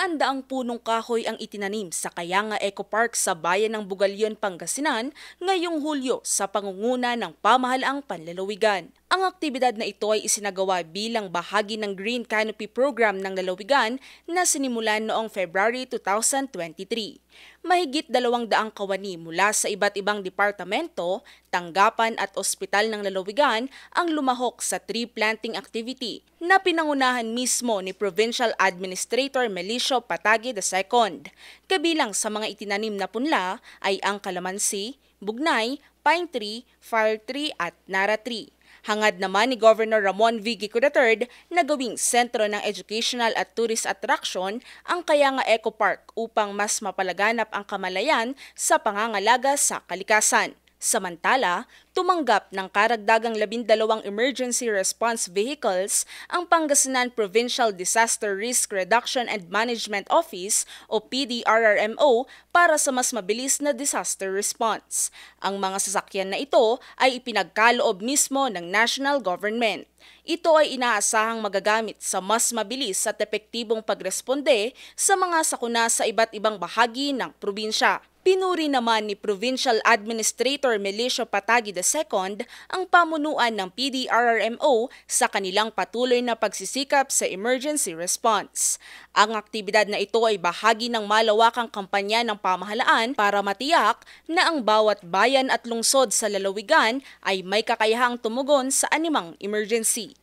Daan-daang punong kahoy ang itinanim sa Kayanga Eco Park sa bayan ng Bugalyon, Pangasinan ngayong Hulyo sa pangunguna ng pamahalaang panlalawigan. Ang aktibidad na ito ay isinagawa bilang bahagi ng Green Canopy Program ng lalawigan na sinimulan noong February 2023. Mahigit 200 kawani mula sa iba't ibang departamento, tanggapan at ospital ng lalawigan ang lumahok sa tree planting activity na pinangunahan mismo ni Provincial Administrator Melicio Patagi II. Kabilang sa mga itinanim na punla ay ang kalamansi, bugnay, pine tree, fire tree at nara tree. Hangad naman ni Governor Ramon V. Gico III na gawing sentro ng educational at tourist attraction ang Kayanga Eco Park upang mas mapalaganap ang kamalayan sa pangangalaga sa kalikasan. Samantala, tumanggap ng karagdagang 12 emergency response vehicles ang Pangasinan Provincial Disaster Risk Reduction and Management Office o PDRRMO para sa mas mabilis na disaster response. Ang mga sasakyan na ito ay ipinagkaloob mismo ng national government. Ito ay inaasahang magagamit sa mas mabilis at epektibong pagresponde sa mga sakuna sa iba't ibang bahagi ng probinsya. Pinuri naman ni Provincial Administrator Melicio Patagi II ang pamunuan ng PDRRMO sa kanilang patuloy na pagsisikap sa emergency response. Ang aktibidad na ito ay bahagi ng malawakang kampanya ng pamahalaan para matiyak na ang bawat bayan at lungsod sa lalawigan ay may kakayahang tumugon sa anumang emergency.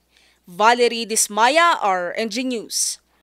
Valerie Dismaya, RNG News.